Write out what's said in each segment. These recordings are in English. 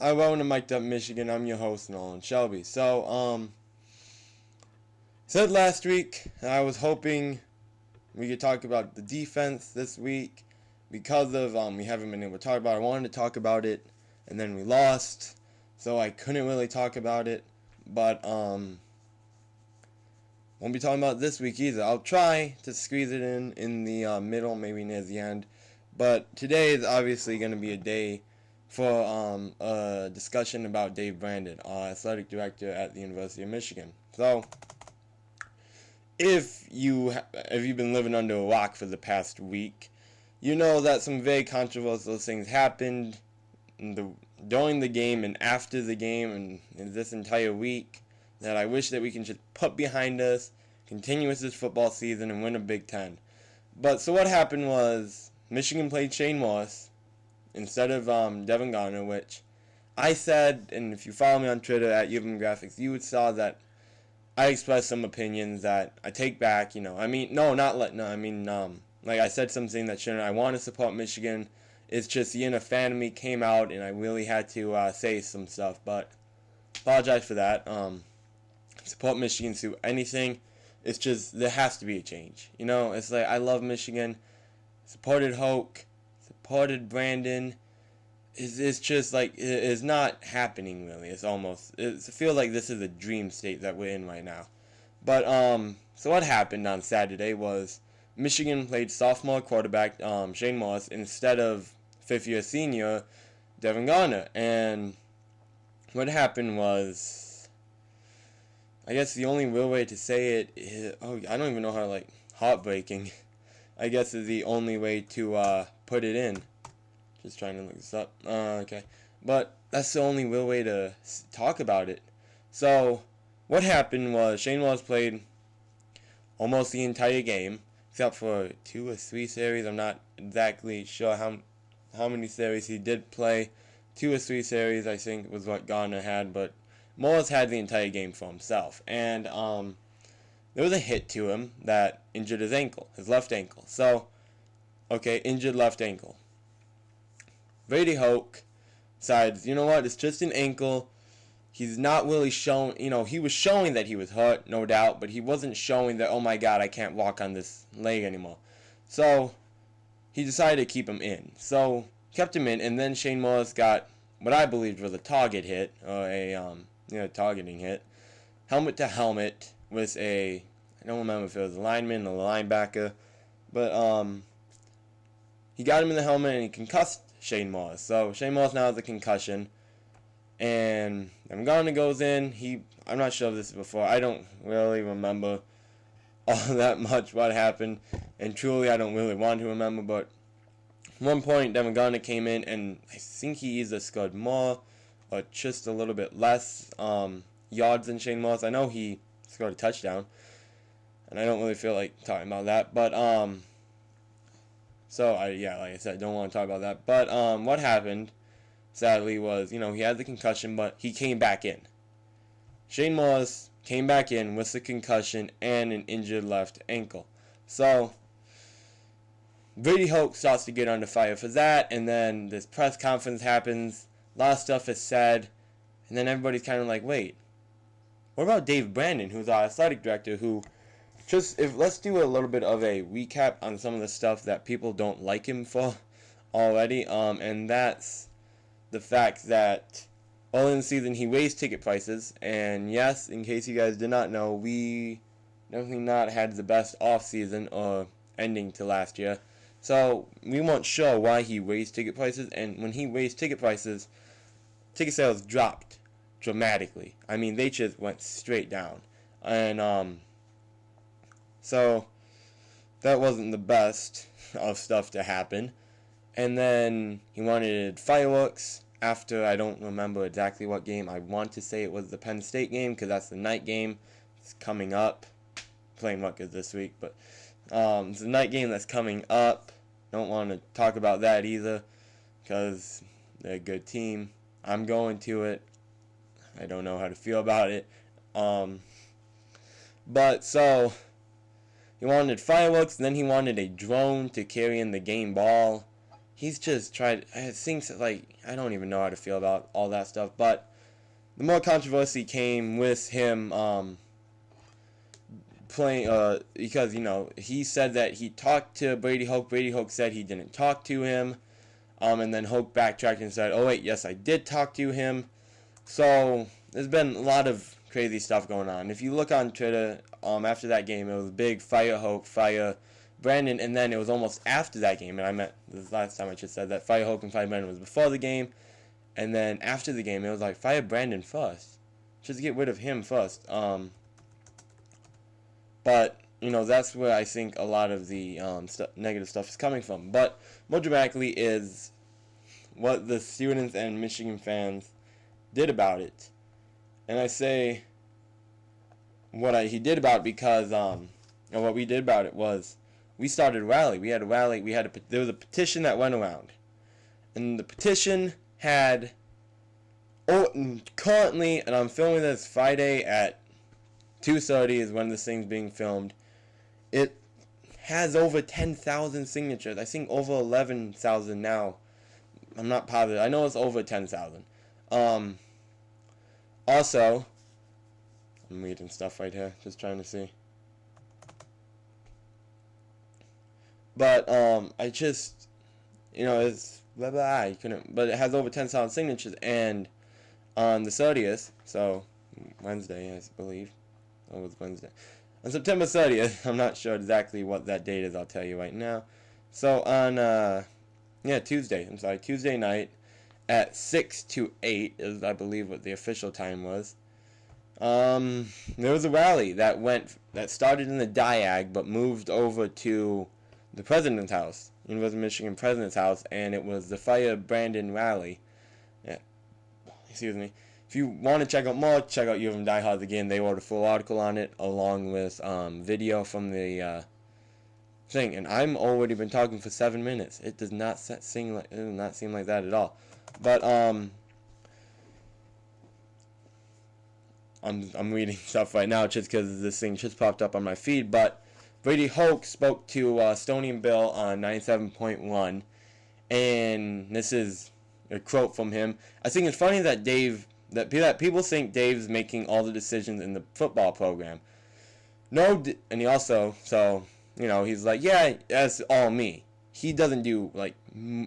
Hi, welcome to Mic'd Up Michigan. I'm your host, Nolan Shelby. Said last week I was hoping we could talk about the defense this week because of we haven't been able to talk about it. I wanted to talk about it, and then we lost, so I couldn't really talk about it. But won't be talking about it this week either. I'll try to squeeze it in the middle, maybe near the end. But today is obviously going to be a day for a discussion about Dave Brandon, athletic director at the University of Michigan. So, if you've been living under a rock for the past week, you know that some very controversial things happened during the game and after the game and in this entire week that I wish that we can just put behind us, continue with this football season, and win a Big Ten. But so what happened was Michigan played Shane Moss instead of Devin Garner, which I said, and if you follow me on Twitter at UVM Graphics, you would saw that I expressed some opinions that I take back. Like I said something that shouldn't. I want to support Michigan. It's just the inner fan of me came out, and I really had to say some stuff. But apologize for that. Support Michigan through anything. It's just there has to be a change. It's like I love Michigan. Supported Hoke. Supported Brandon. It's just like it's not happening really. It feels like this is a dream state that we're in right now. But so what happened on Saturday was Michigan played sophomore quarterback Shane Moss instead of fifth-year senior Devin Garner, and what happened was, I guess the only real way to say it is, I don't even know how to heartbreaking. I guess is the only way to put it in. Just trying to look this up. Okay. But that's the only real way to talk about it. So, what happened was Shane Moss played almost the entire game, except for 2 or 3 series. I'm not exactly sure how many series he did play. 2 or 3 series, I think, was what Garner had, but Moss had the entire game for himself. And there was a hit to him that injured his ankle, his left ankle. So, injured left ankle. Brady Hoke decides, you know what, it's just an ankle. He's not really showing, he was showing that he was hurt, no doubt, but he wasn't showing that, oh my god, I can't walk on this leg anymore. So, he decided to keep him in. So, kept him in, and then Shane Moss got what I believed was a target hit, or a, targeting hit. Helmet to helmet with I don't remember if it was a lineman or a linebacker, but, he got him in the helmet and he concussed Shane Moss. So Shane Moss now has a concussion, and Garner goes in. I'm not sure if this is before. I don't really remember all that much what happened, and truly I don't really want to remember. But at one point, Devin Garner came in, and I think he either scored more or just a little bit less yards than Shane Moss. I know he scored a touchdown, and I don't really feel like talking about that, but So, like I said, I don't want to talk about that. But what happened, sadly, was, he had the concussion, but he came back in. Shane Moss came back in with the concussion and an injured left ankle. So, Brady Hoke starts to get under fire for that, and then this press conference happens, a lot of stuff is said, and then everybody's kind of like, wait, what about Dave Brandon, who's our athletic director, who... let's do a little bit of a recap on some of the stuff that people don't like him for already, and that's the fact that early in the season he raised ticket prices, and yes, in case you guys did not know, we definitely not had the best off season or ending to last year, so we weren't sure why he raised ticket prices, and when he raised ticket prices, ticket sales dropped dramatically. I mean, they just went straight down, and so, that wasn't the best of stuff to happen. And then he wanted fireworks after, I don't remember exactly what game. I want to say it was the Penn State game, because that's the night game. It's coming up. Playing Rutgers this week, but it's the night game that's coming up. Don't want to talk about that either, because they're a good team. I'm going to it. I don't know how to feel about it. But, so... He wanted fireworks, then he wanted a drone to carry in the game ball. he's just tried. I think like I don't even know how to feel about all that stuff. But the more controversy came with him playing because he said that he talked to Brady Hoke. Brady Hoke said he didn't talk to him. And then Hoke backtracked and said, "Oh wait, yes, I did talk to him." So there's been a lot of crazy stuff going on. If you look on Twitter, after that game, it was big fire Hoke, fire Brandon, and then it was almost after that game. And I meant this last time I just said that fire Hoke and fire Brandon was before the game, and then after the game, it was like fire Brandon first, just get rid of him first. But that's where I think a lot of the negative stuff is coming from. But more dramatically is what the students and Michigan fans did about it. And I say he did about it because and what we did about it was we started a rally. We had a rally. There was a petition that went around, and the petition had currently, and I'm filming this Friday at 2:30 is when this thing's being filmed. It has over 10,000 signatures. I think over 11,000 now. I'm not positive. I know it's over 10,000. Also, I'm reading stuff right here, just trying to see. But I just, it's blah blah. You couldn't, but it has over 10,000 signatures, and on the 30th, so Wednesday, I believe. Oh, it was Wednesday. On September 30th, I'm not sure exactly what that date is. I'll tell you right now. So on Tuesday night at 6 to 8 is, I believe, what the official time was. There was a rally that started in the Diag but moved over to the President's House, University of Michigan President's House, and it was the Fire Brandon rally. Yeah, excuse me. If you want to check out more, check out U of M Diehards again. They wrote a full article on it along with video from the thing. And I'm already been talking for 7 minutes. It does not seem like that at all. But I'm reading stuff right now just because this thing just popped up on my feed. But Brady Hoke spoke to Stoney and Bill on 97.1, and this is a quote from him. I think it's funny that that people think Dave's making all the decisions in the football program. No, and he also, he's like, yeah, that's all me. He doesn't do, like,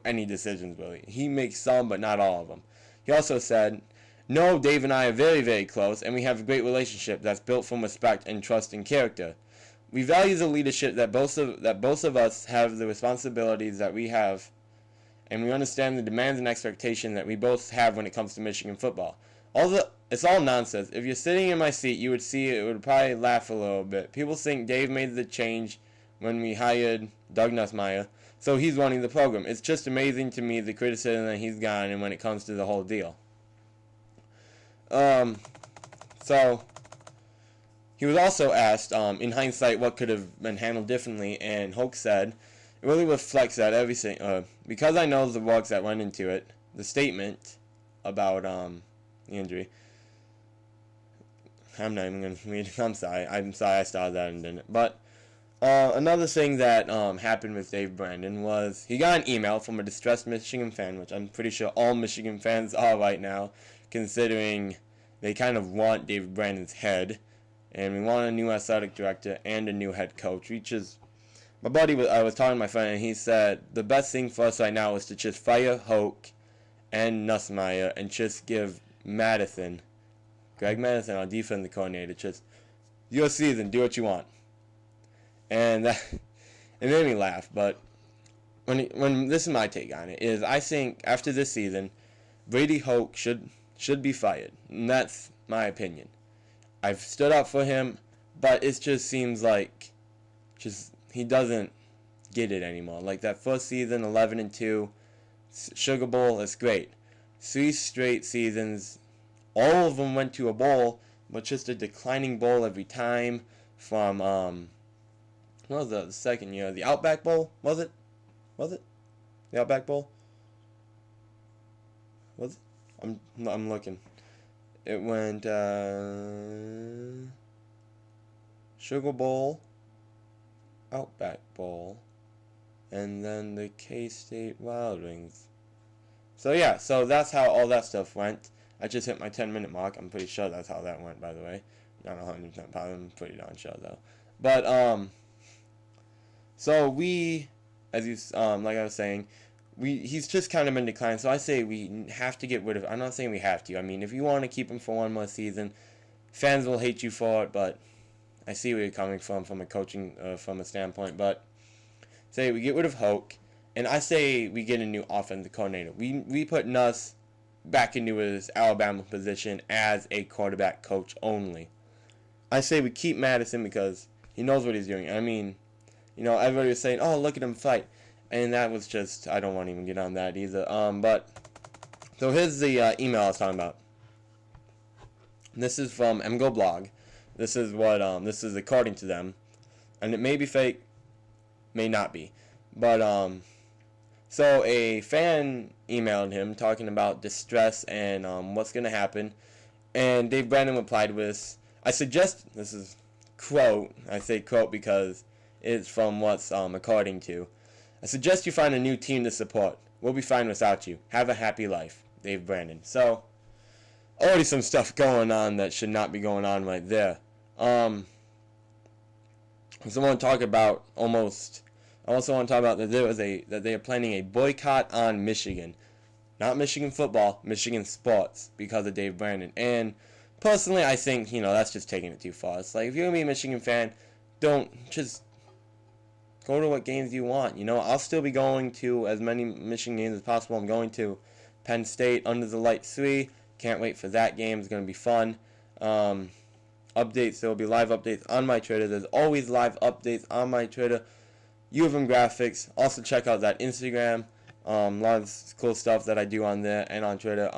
any decisions, really. He makes some, but not all of them. He also said, no, Dave and I are very, very close, and we have a great relationship that's built from respect and trust and character. We value the leadership that both of us have, the responsibilities that we have, and we understand the demands and expectations that we both have when it comes to Michigan football. It's all nonsense. If you're sitting in my seat, you would see it would probably laugh a little bit. People think Dave made the change when we hired Doug Nussmeier, so he's running the program. It's just amazing to me the criticism that he's gotten when it comes to the whole deal. So he was also asked, in hindsight, what could have been handled differently, and Hoke said, it really reflects that everything, because I know the works that went into it, the statement about the injury. I'm not even going to read it. I'm sorry I started that and didn't. But another thing that happened with Dave Brandon was he got an email from a distressed Michigan fan, which I'm pretty sure all Michigan fans are right now, considering they kind of want Dave Brandon's head, and we want a new athletic director and a new head coach, which is, I was talking to my friend, and he said the best thing for us right now is to just fire Hoke and Nussmeier and just give Greg Madison, our defensive coordinator, just your season, do what you want. And it made me laugh. But when this is my take on it, is I think after this season, Brady Hoke should be fired, and that's my opinion. I've stood up for him, but it just seems like he doesn't get it anymore. Like that first season, 11-2, Sugar Bowl, that's great. 3 straight seasons, all of them went to a bowl, but just a declining bowl every time. From what was the second year? The Outback Bowl, was it? Was it the Outback Bowl? Was it? I'm looking. It went Sugar Bowl, Outback Bowl, and then the K-State Wild Wings. So yeah, so that's how all that stuff went. I just hit my 10-minute mark. I'm pretty sure that's how that went, by the way. Not 100% positive. I'm pretty darn sure though. But so we, as you like I was saying, he's just kind of been declining. So I say we have to get rid of. I'm not saying we have to. I mean, if you want to keep him for one more season, fans will hate you for it. But I see where you're coming from a coaching from a standpoint. But say we get rid of Hoke, and I say we get a new offensive coordinator. We put Nuss back into his Alabama position as a quarterback coach only. I say we keep Madison because he knows what he's doing. I mean, everybody was saying, "Oh, look at him fight," and that was just, I don't want to even get on that either. But so here's the email I was talking about. This is from MGO Blog. This is what this is according to them, and it may be fake, may not be, but so a fan emailed him talking about distress and what's gonna happen, and Dave Brandon replied with, "I suggest," this is quote, I say quote because it's from what's according to, "I suggest you find a new team to support. We'll be fine without you. Have a happy life, Dave Brandon." So already some stuff going on that should not be going on right there. I also want to talk about that they are planning a boycott on Michigan. Not Michigan football, Michigan sports, because of Dave Brandon. And personally, I think, that's just taking it too far. It's like, if you're going to be a Michigan fan, don't just go to what games you want. I'll still be going to as many Michigan games as possible. I'm going to Penn State under the light 3. Can't wait for that game. It's going to be fun. Updates. There will be live updates on my Twitter. There's always live updates on my Twitter. U of M Graphics. Also check out that Instagram. A lot of cool stuff that I do on there and on Twitter.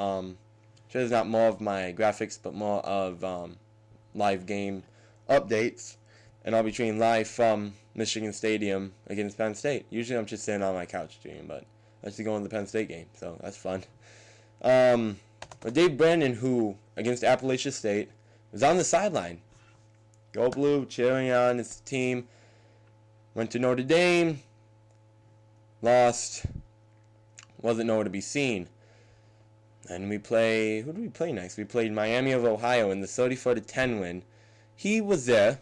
Twitter's not more of my graphics, but more of live game updates. And I'll be tweeting live from Michigan Stadium against Penn State. Usually I'm just sitting on my couch tweeting, but I actually going to the Penn State game, so that's fun. But Dave Brandon, who against Appalachian State was on the sideline, Go Blue, cheering on his team. Went to Notre Dame, lost, wasn't nowhere to be seen. And who did we play next? We played Miami of Ohio in the 34-10 win. He was there.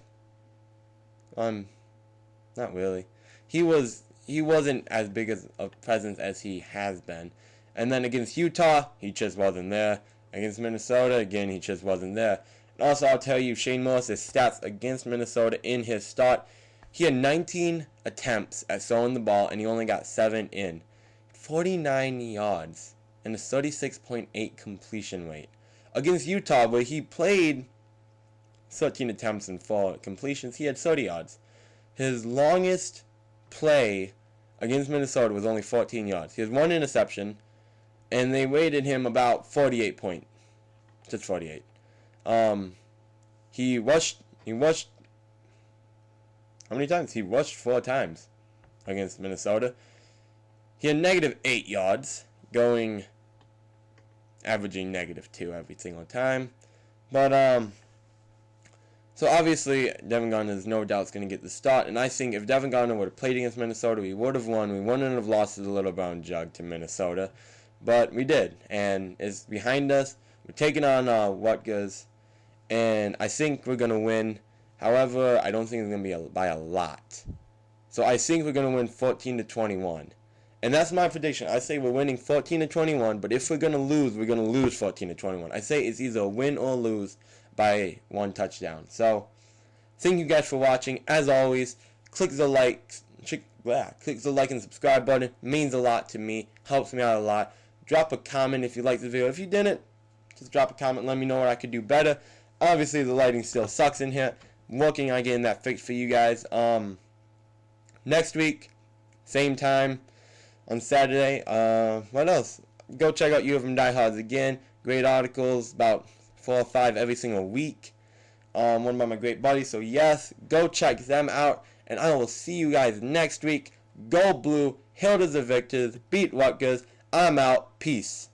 Not really. He wasn't as big as a presence as he has been. And then against Utah, he just wasn't there. Against Minnesota, again, he just wasn't there. And also, I'll tell you, Shane Morris' stats against Minnesota in his start. He had 19 attempts at throwing the ball, and he only got 7 in. 49 yards and a 36.8 completion rate. Against Utah, where he played 13 attempts and 4 completions, he had 30 yards. His longest play against Minnesota was only 14 yards. He has 1 interception, and they rated him about 48 points. Just 48. He rushed. How many times? He rushed 4 times against Minnesota. He had -8 yards, averaging -2 every single time. But, so obviously, Devin Gardner is no doubt going to get the start. And I think if Devin Gardner would have played against Minnesota, we would have won. We wouldn't have lost to the Little Brown Jug to Minnesota. But we did. And it's behind us. We're taking on Rutgers. And I think we're going to win. However, I don't think it's going to be by a lot. So I think we're going to win 14-21. And that's my prediction. I say we're winning 14-21, but if we're going to lose, we're going to lose 14-21. I say it's either a win or lose by 1 touchdown. So, thank you guys for watching. As always, click the like and subscribe button. It means a lot to me. Helps me out a lot. Drop a comment if you liked the video. If you didn't, just drop a comment. Let me know what I could do better. Obviously, the lighting still sucks in here. I'm working on getting that fixed for you guys. Next week, same time on Saturday. What else? Go check out U of M Diehards again. Great articles, about 4 or 5 every single week. One by my great buddies. So yes, go check them out. And I will see you guys next week. Go Blue. Hail to the victors. Beat Rutgers. I'm out. Peace.